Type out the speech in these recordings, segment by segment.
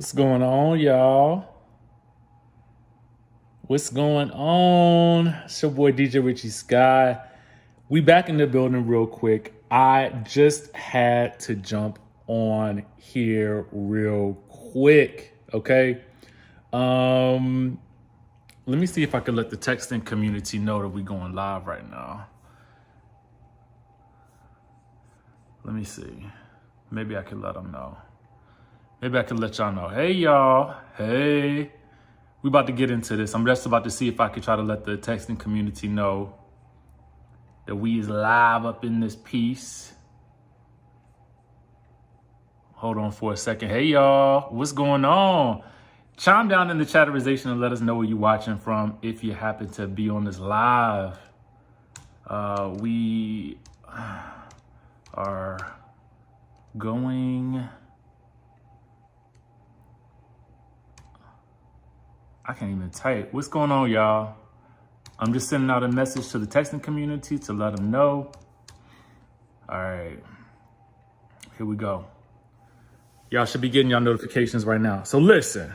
What's going on, y'all? What's going on? It's your boy DJ Richie Skye. We back in the building real quick. I just had to jump on here real quick, okay? Let me see if I can let the texting community know that we going live right now. Let me see. Maybe I can let them know. Maybe I can let y'all know. Hey, y'all. Hey. We about to get into this. I'm just about to see if I can try to let the texting community know that we is live up in this piece. Hold on for a second. Hey, y'all. What's going on? Chime down in the chatterization and let us know where you're watching from if you happen to be on this live. We are going... I can't even type. What's going on, y'all? I'm just sending out a message to the texting community to let them know. All right. Here we go. Y'all should be getting y'all notifications right now. So listen,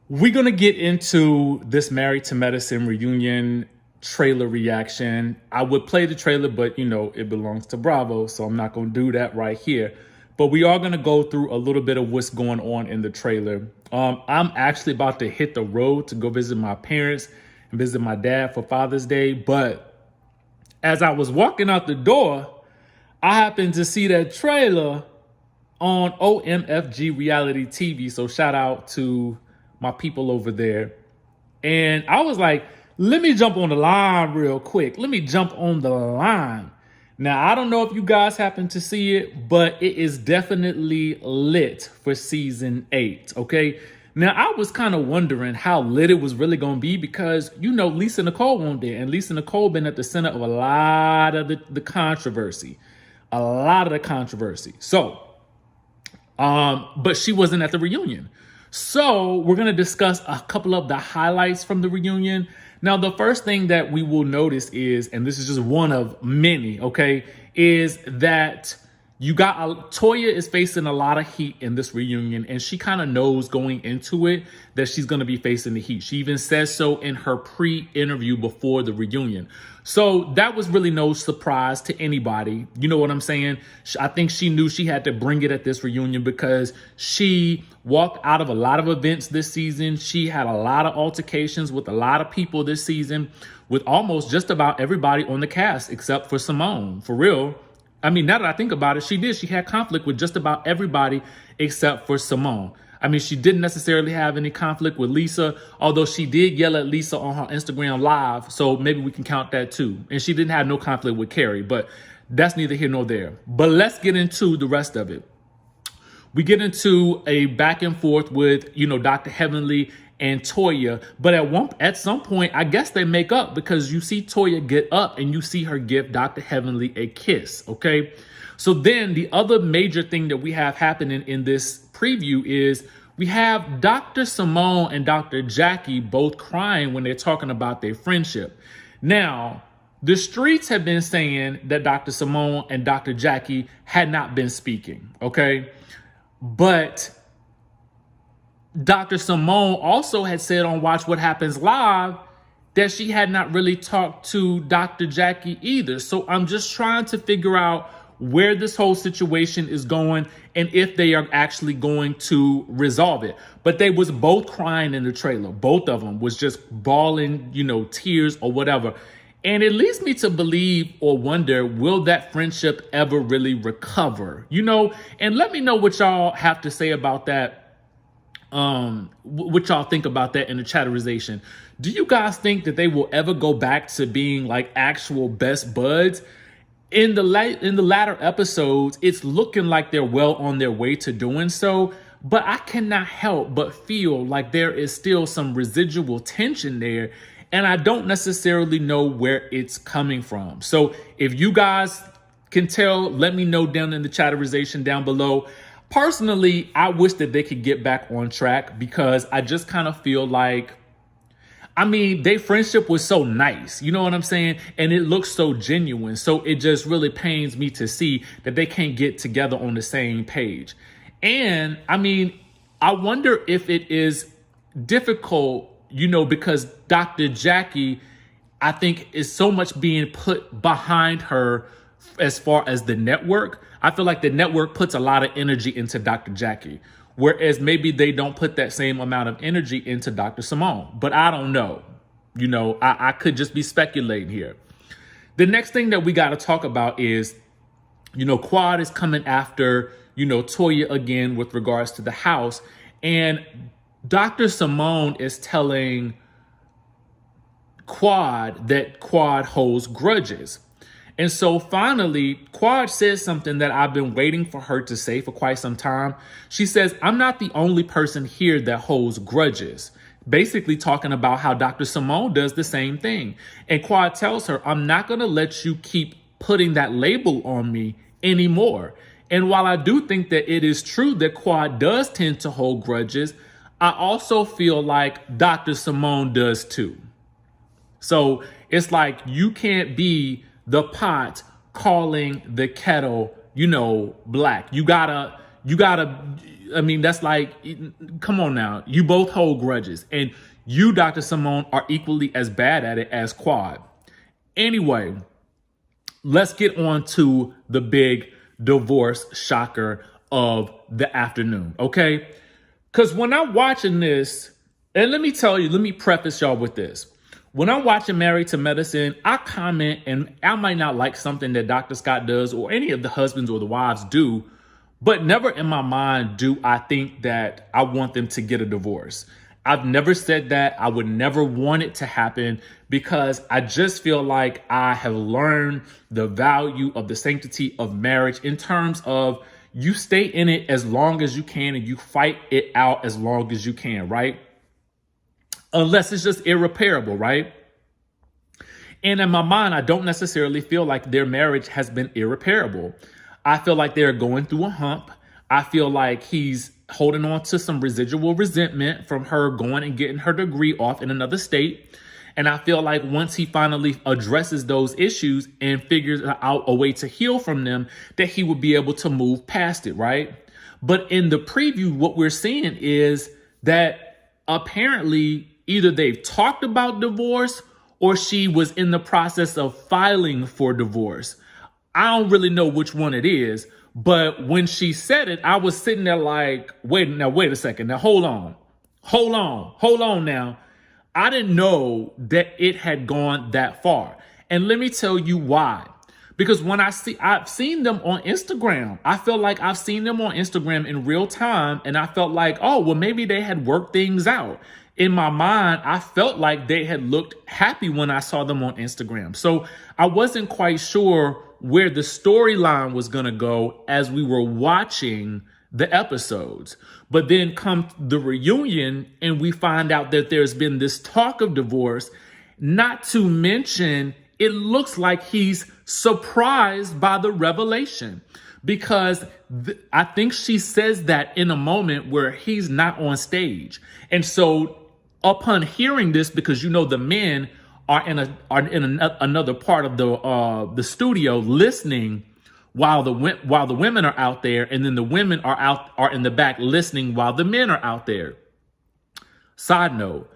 we're going to get into this Married to Medicine reunion trailer reaction. I would play the trailer, but, you know, it belongs to Bravo, so I'm not going to do that right here. But we are going to go through a little bit of what's going on in the trailer. I'm actually about to hit the road to go visit my parents and visit my dad for Father's Day. But as I was walking out the door, I happened to see that trailer on OMFG reality TV. So shout out to my people over there. And I was like, let me jump on the line real quick. Let me jump on the line. Now, I don't know if you guys happen to see it, but it is definitely lit for season 8, okay? Now, I was kind of wondering how lit it was really going to be because, you know, Lisa Nicole won't there. And Lisa Nicole been at the center of a lot of the controversy. A lot of the controversy. So, but she wasn't at the reunion. So we're going to discuss a couple of the highlights from the reunion. Now, the first thing that we will notice is, and this is just one of many, okay, is that you got Toya is facing a lot of heat in this reunion, and she kind of knows going into it that she's going to be facing the heat. She even says so in her pre-interview before the reunion. So that was really no surprise to anybody. You know what I'm saying? I think she knew she had to bring it at this reunion because she walked out of a lot of events this season. She had a lot of altercations with a lot of people this season with almost just about everybody on the cast except for Simone. For real. I mean, now that I think about it, she did. She had conflict with just about everybody except for Simone. I mean, she didn't necessarily have any conflict with Lisa, although she did yell at Lisa on her Instagram live. So maybe we can count that too. And she didn't have no conflict with Carrie, but that's neither here nor there. But let's get into the rest of it. We get into a back and forth with, you know, Dr. Heavenly and Toya. But at some point, I guess they make up because you see Toya get up and you see her give Dr. Heavenly a kiss, okay? So then the other major thing that we have happening in this preview is we have Dr. Simone and Dr. Jackie both crying when they're talking about their friendship. Now, the streets have been saying that Dr. Simone and Dr. Jackie had not been speaking, okay? But Dr. Simone also had said on Watch What Happens Live that she had not really talked to Dr. Jackie either. So I'm just trying to figure out where this whole situation is going and if they are actually going to resolve it. But they was both crying in the trailer. Both of them was just bawling, you know, tears or whatever. And it leads me to believe or wonder, will that friendship ever really recover? You know, and let me know what y'all have to say about that. What y'all think about that in the chatterization. Do you guys think that they will ever go back to being like actual best buds? In the latter episodes, it's looking like they're well on their way to doing so, but I cannot help but feel like there is still some residual tension there, and I don't necessarily know where it's coming from. So if you guys can tell, let me know down in the chatterization down below. Personally, I wish that they could get back on track because I just kind of feel like, I mean, their friendship was so nice, you know what I'm saying? And it looks so genuine. So it just really pains me to see that they can't get together on the same page. And I mean, I wonder if it is difficult, because Dr. Jackie, I think, is so much being put behind her as far as the network. I feel like the network puts a lot of energy into Dr. Jackie, whereas maybe they don't put that same amount of energy into Dr. Simone. But I don't know. I could just be speculating here. The next thing that we got to talk about is, Quad is coming after, Toya again with regards to the house. And Dr. Simone is telling Quad that Quad holds grudges. And so finally, Quad says something that I've been waiting for her to say for quite some time. She says, I'm not the only person here that holds grudges. Basically talking about how Dr. Simone does the same thing. And Quad tells her, I'm not going to let you keep putting that label on me anymore. And while I do think that it is true that Quad does tend to hold grudges, I also feel like Dr. Simone does too. So it's like you can't be the pot calling the kettle, black. You gotta, I mean, that's like, come on now. You both hold grudges. And you, Dr. Simone, are equally as bad at it as Quad. Anyway, let's get on to the big divorce shocker of the afternoon, okay? Because when I'm watching this, and let me preface y'all with this. When I'm watching Married to Medicine, I comment, and I might not like something that Dr. Scott does or any of the husbands or the wives do, but never in my mind do I think that I want them to get a divorce. I've never said that. I would never want it to happen because I just feel like I have learned the value of the sanctity of marriage in terms of you stay in it as long as you can and you fight it out as long as you can, right? Unless it's just irreparable, right? And in my mind, I don't necessarily feel like their marriage has been irreparable. I feel like they're going through a hump. I feel like he's holding on to some residual resentment from her going and getting her degree off in another state. And I feel like once he finally addresses those issues and figures out a way to heal from them, that he will be able to move past it, right? But in the preview, what we're seeing is that apparently either they've talked about divorce or she was in the process of filing for divorce. I don't really know which one it is, but when she said it, I was sitting there like, wait a second. Now, hold on now. I didn't know that it had gone that far. And let me tell you why. Because when I've seen them on Instagram, I feel like I've seen them on Instagram in real time. And I felt like, oh, well, maybe they had worked things out. In my mind, I felt like they had looked happy when I saw them on Instagram. So I wasn't quite sure where the storyline was going to go as we were watching the episodes. But then come the reunion and we find out that there's been this talk of divorce, not to mention it looks like he's surprised by the revelation because I think she says that in a moment where he's not on stage. And so upon hearing this, because the men are in another part of the studio listening while the women are out there, and then the women are in the back listening while the men are out there. Side note,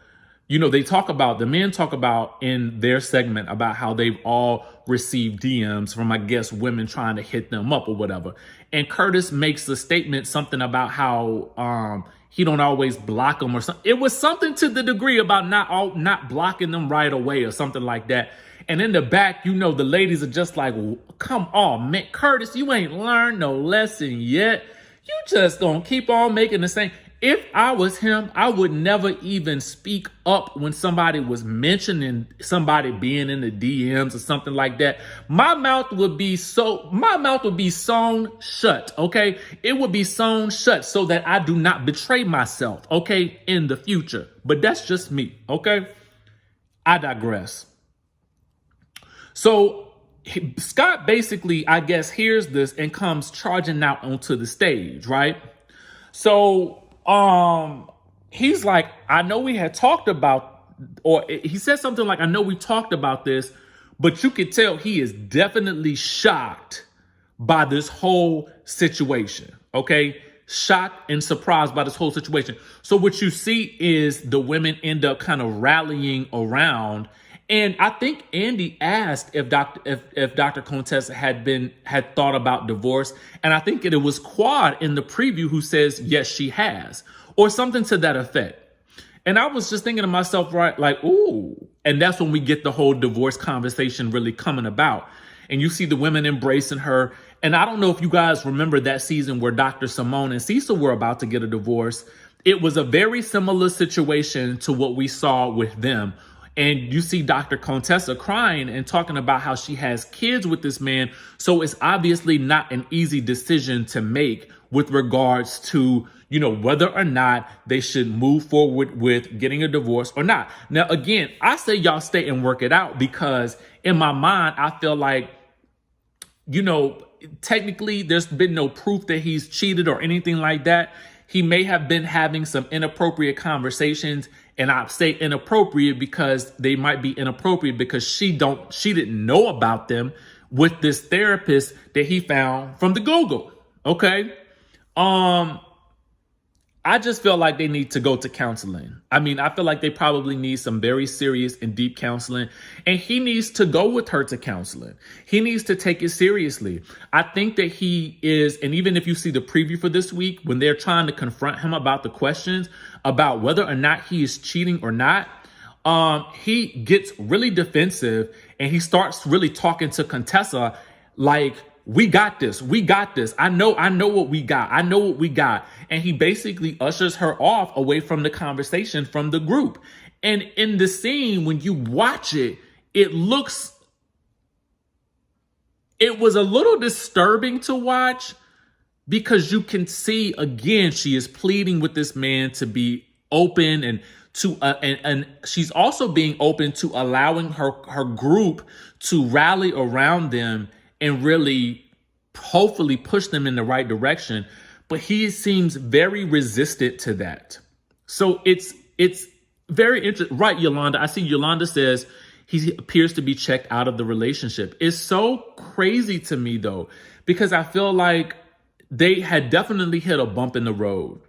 the men talk about in their segment about how they've all received DMs from, I guess, women trying to hit them up or whatever. And Curtis makes a statement, something about how he don't always block them or something. It was something to the degree about not blocking them right away or something like that. And in the back, the ladies are just like, come on, man, Curtis, you ain't learned no lesson yet. You just gonna keep on making the same. If I was him, I would never even speak up when somebody was mentioning somebody being in the DMs or something like that. My mouth would be sewn shut, okay? It would be sewn shut so that I do not betray myself, okay, in the future. But that's just me, okay? I digress. So Scott basically, I guess, hears this and comes charging out onto the stage, right? So he's like, I know we had talked about, or he said something like, I know we talked about this, but you could tell he is definitely shocked by this whole situation. Okay. shocked and surprised by this whole situation. So what you see is the women end up kind of rallying around. And I think Andy asked if Dr. Contessa had thought about divorce. And I think it was Quad in the preview who says, yes, she has, or something to that effect. And I was just thinking to myself, right, like, ooh. And that's when we get the whole divorce conversation really coming about. And you see the women embracing her. And I don't know if you guys remember that season where Dr. Simone and Cecil were about to get a divorce. It was a very similar situation to what we saw with them. And you see Dr. Contessa crying and talking about how she has kids with this man. So it's obviously not an easy decision to make with regards to, you know, whether or not they should move forward with getting a divorce or not. Now, again, I say y'all stay and work it out because in my mind, I feel like, you know, technically there's been no proof that he's cheated or anything like that. He may have been having some inappropriate conversations, and I say inappropriate because they might be inappropriate because she didn't know about them with this therapist that he found from the Google. Okay. I just feel like they need to go to counseling. I mean, I feel like they probably need some very serious and deep counseling, and he needs to go with her to counseling. He needs to take it seriously. I think that he is, and even if you see the preview for this week, when they're trying to confront him about the questions about whether or not he is cheating or not, he gets really defensive and he starts really talking to Contessa like, we got this. We got this. I know what we got. I know what we got. And he basically ushers her off away from the conversation from the group. And in the scene, when you watch it, it was a little disturbing to watch because you can see, again, she is pleading with this man to be open and and she's also being open to allowing her group to rally around them and really hopefully push them in the right direction. But he seems very resistant to that. So it's very interesting. Right, Yolanda? I see Yolanda says he appears to be checked out of the relationship. It's so crazy to me, though, because I feel like they had definitely hit a bump in the road,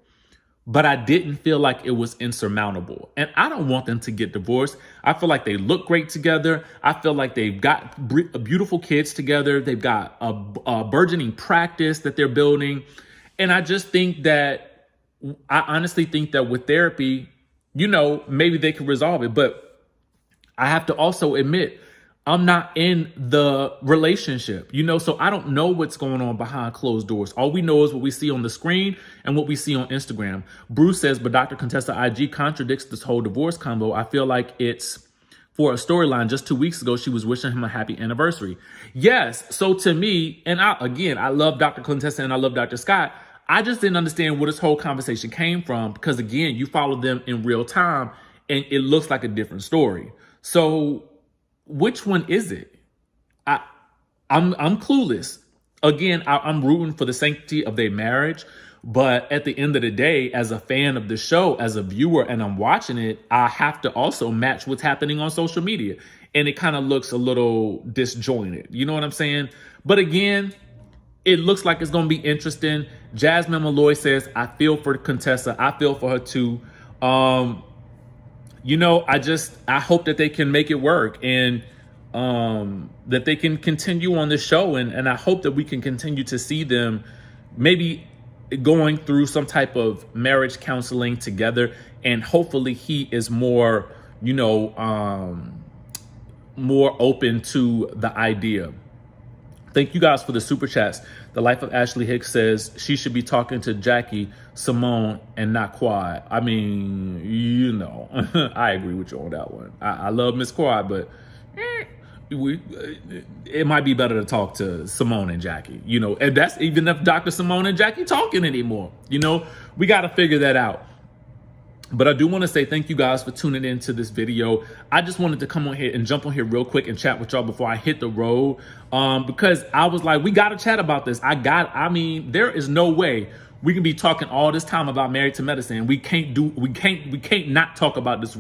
but I didn't feel like it was insurmountable. And I don't want them to get divorced. I feel like they look great together. I feel like they've got beautiful kids together. They've got a burgeoning practice that they're building. And I just think that, I honestly think that with therapy, you know, maybe they could resolve it. But I have to also admit, I'm not in the relationship, you know, so I don't know what's going on behind closed doors. All we know is what we see on the screen and what we see on Instagram. Bruce says, but Dr. Contessa IG contradicts this whole divorce combo. I feel like it's for a storyline. Just 2 weeks ago, she was wishing him a happy anniversary. Yes. So to me, and I love Dr. Contessa and I love Dr. Scott. I just didn't understand where this whole conversation came from because, again, you follow them in real time and it looks like a different story. So which one is it? I'm clueless. Again, I'm rooting for the sanctity of their marriage. But at the end of the day, as a fan of the show, as a viewer, and I'm watching it, I have to also match what's happening on social media. And it kind of looks a little disjointed. You know what I'm saying? But again, it looks like it's going to be interesting. Jasmine Malloy says, I feel for Contessa. I feel for her too. You know, I hope that they can make it work and that they can continue on the show. And I hope that we can continue to see them maybe going through some type of marriage counseling together. And hopefully he is more, you know, more open to the idea. Thank you guys for the super chats. The Life of Ashley Hicks says she should be talking to Jackie, Simone, and not Quad. I mean, you know, I agree with you on that one. I love Miss Quad, but it might be better to talk to Simone and Jackie, you know, and that's even if Dr. Simone and Jackie talking anymore, you know, we got to figure that out. But I do want to say thank you guys for tuning into this video. I just wanted to come on here and jump on here real quick and chat with y'all before I hit the road. Because I was like, we got to chat about this. I mean, there is no way we can be talking all this time about Married to Medicine. We can't not talk about this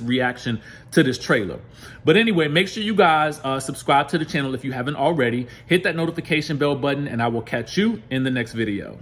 reaction to this trailer. But anyway, make sure you guys subscribe to the channel if you haven't already. Hit that notification bell button and I will catch you in the next video.